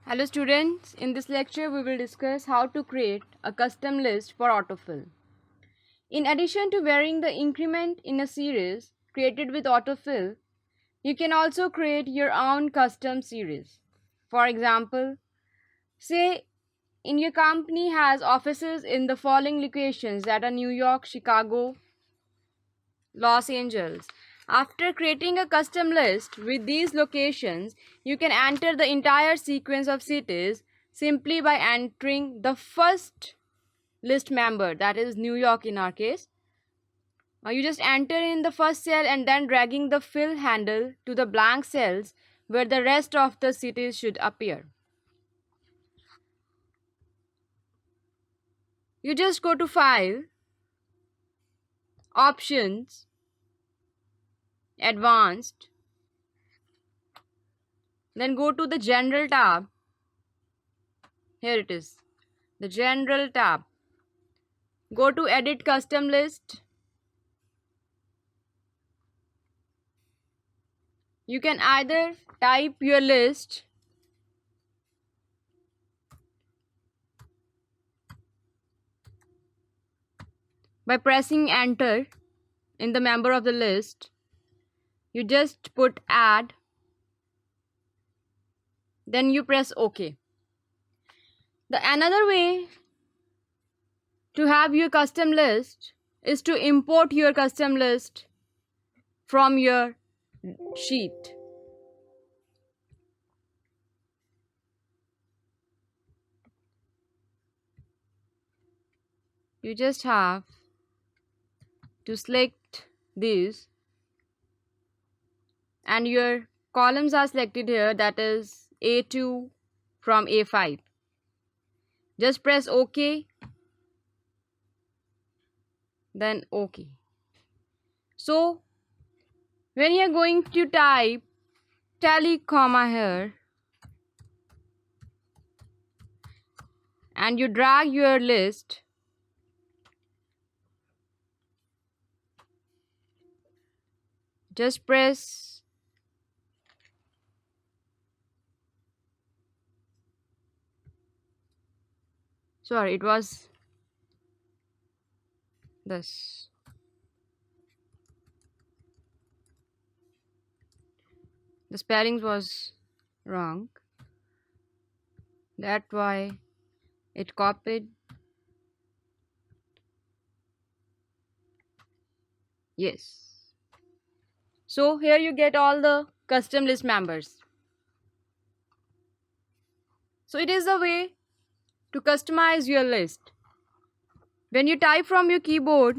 Hello students, in this lecture we will discuss how to create a custom list for autofill. In addition to varying the increment in a series created with autofill, you can also create your own custom series. For example, say in your company has offices in the following locations that are New York, Chicago, Los Angeles. After creating a custom list with these locations, you can enter the entire sequence of cities simply by entering the first list member, that is New York in our case. You just enter in the first cell and then dragging the fill handle to the blank cells where the rest of the cities should appear. You just go to File, Options, Advanced, then go to the General tab. Here it is, the General tab. Go to Edit Custom List. You can either type your list by pressing enter in the member of the list. You just put add, then you press OK. The another way to have your custom list is to import your custom list from your sheet. You just have to select these and your columns are selected here, that is A2 from A5. Just press OK, then OK. So when you're going to type tally comma here and you drag your list, just press sorry, it was this. The spellings was wrong. That's why it copied. Yes. So here you get all the custom list members. So it is a way to customize your list. When you type from your keyboard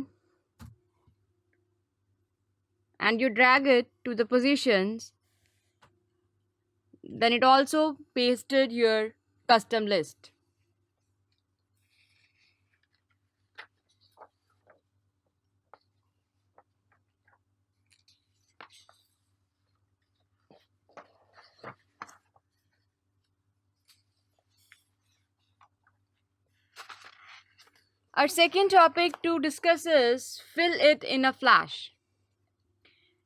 and you drag it to the positions, then it also pasted your custom list. Our second topic to discuss is fill it in a flash.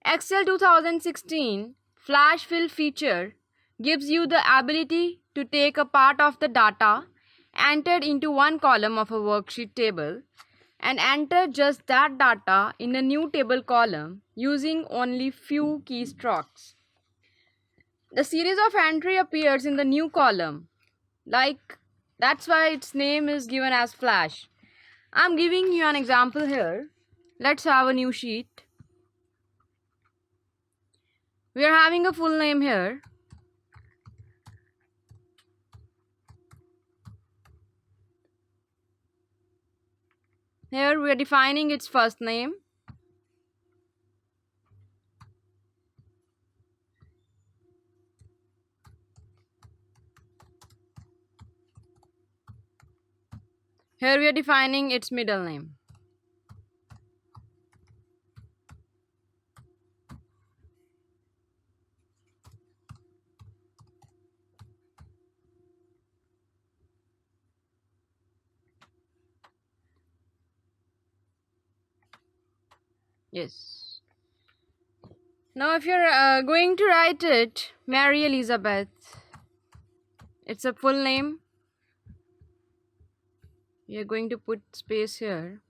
Excel 2016 flash fill feature gives you the ability to take a part of the data entered into one column of a worksheet table and enter just that data in a new table column using only few keystrokes. The series of entry appears in the new column, that's why its name is given as flash. I'm giving you an example here. Let's have a new sheet. We are having a full name here. Here we are defining its first name. Here we are defining its middle name. Yes. Now if you're going to write it Mary Elizabeth, it's a full name. We are going to put space here.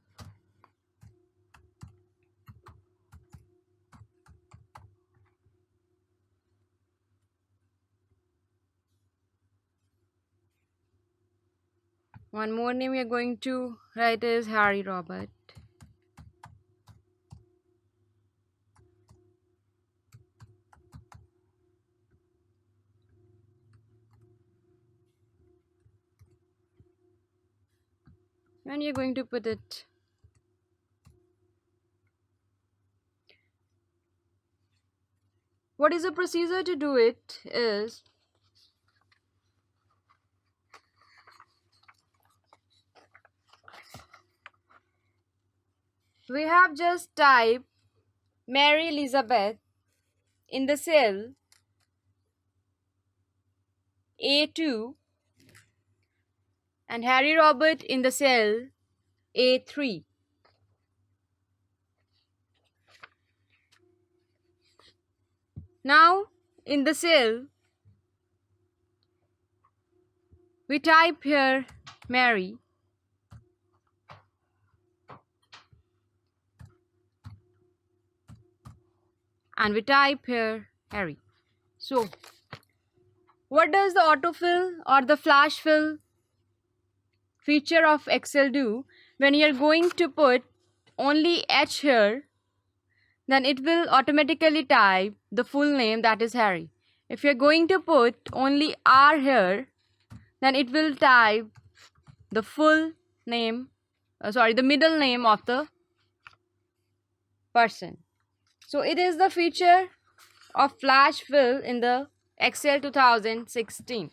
One more name we are going to write is Harry Robert. And you're going to put it. What is the procedure to do it is, we have just typed Mary Elizabeth in the cell A2 and Harry Robert in the cell A3. Now in the cell we type here Mary and we type here Harry. So what does the autofill or the flash fill feature of Excel do? When you're going to put only H here, then it will automatically type the full name, that is Harry. If you're going to put only R here, then it will type the full name, the middle name of the person. So it is the feature of flash fill in the Excel 2016.